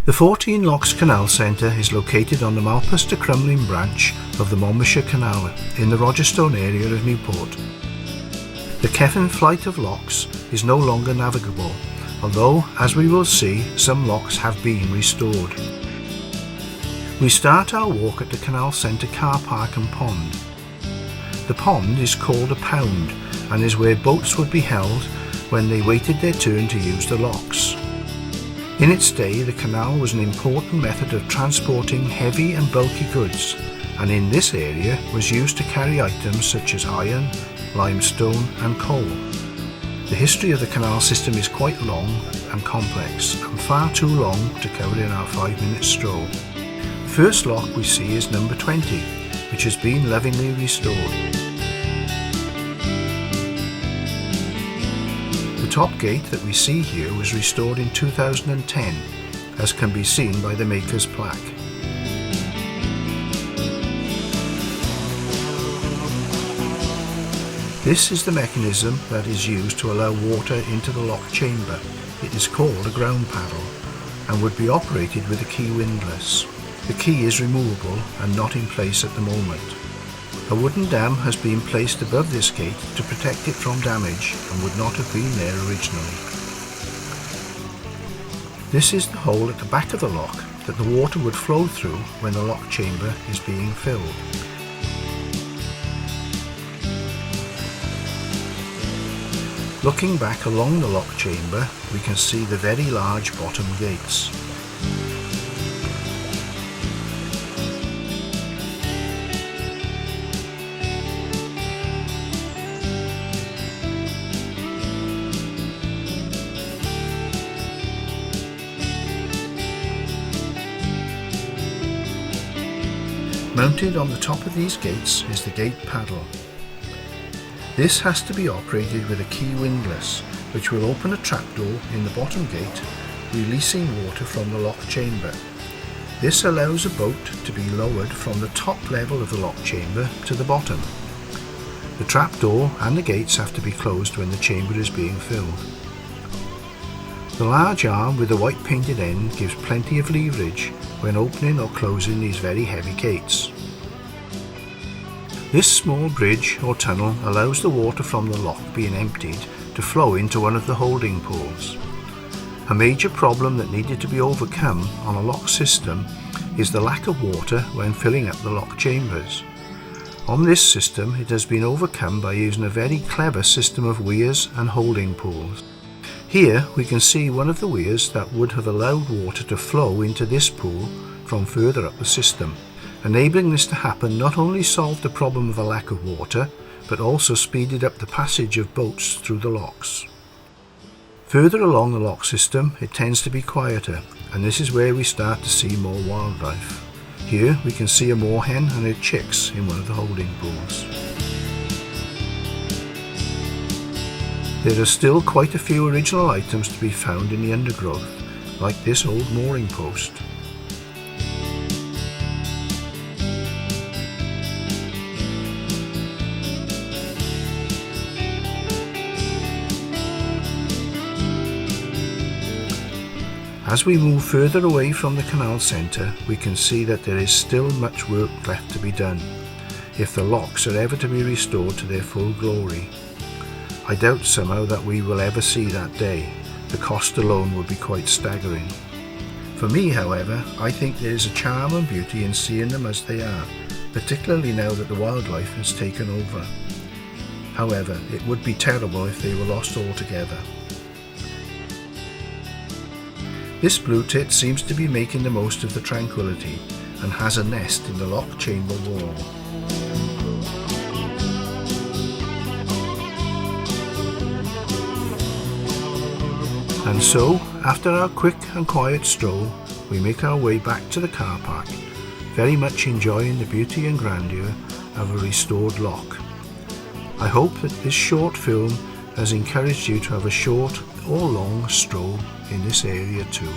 The 14 Locks Canal Centre is located on the Malpas to Crumlin branch of the Monmouthshire Canal in the Rogerstone area of Newport. The Cefn flight of locks is no longer navigable, although, as we will see, some locks have been restored. We start our walk at the Canal Centre car park and pond. The pond is called a pound and is where boats would be held when they waited their turn to use the locks. In its day, the canal was an important method of transporting heavy and bulky goods, and in this area was used to carry items such as iron, limestone and coal. The history of the canal system is quite long and complex, and far too long to cover in our 5-minute stroll. The first lock we see is number 20, which has been lovingly restored. The top gate that we see here was restored in 2010, as can be seen by the maker's plaque. This is the mechanism that is used to allow water into the lock chamber. It is called a ground paddle and would be operated with a key windlass. The key is removable and not in place at the moment. A wooden dam has been placed above this gate to protect it from damage and would not have been there originally. This is the hole at the back of the lock that the water would flow through when the lock chamber is being filled. Looking back along the lock chamber, we can see the very large bottom gates. Mounted on the top of these gates is the gate paddle. This has to be operated with a key windlass, which will open a trapdoor in the bottom gate, releasing water from the lock chamber. This allows a boat to be lowered from the top level of the lock chamber to the bottom. The trapdoor and the gates have to be closed when the chamber is being filled. The large arm with the white painted end gives plenty of leverage when opening or closing these very heavy gates. This small bridge or tunnel allows the water from the lock being emptied to flow into one of the holding pools. A major problem that needed to be overcome on a lock system is the lack of water when filling up the lock chambers. On this system, it has been overcome by using a very clever system of weirs and holding pools. Here we can see one of the weirs that would have allowed water to flow into this pool from further up the system. Enabling this to happen not only solved the problem of a lack of water, but also speeded up the passage of boats through the locks. Further along the lock system, it tends to be quieter, and this is where we start to see more wildlife. Here we can see a moorhen and her chicks in one of the holding pools. There are still quite a few original items to be found in the undergrowth, like this old mooring post. As we move further away from the canal centre, we can see that there is still much work left to be done, if the locks are ever to be restored to their full glory. I doubt somehow that we will ever see that day. The cost alone would be quite staggering. For me, however, I think there is a charm and beauty in seeing them as they are, particularly now that the wildlife has taken over. However, it would be terrible if they were lost altogether. This blue tit seems to be making the most of the tranquility and has a nest in the lock chamber wall. And so, after our quick and quiet stroll, we make our way back to the car park, very much enjoying the beauty and grandeur of a restored lock. I hope that this short film has encouraged you to have a short or long stroll in this area too.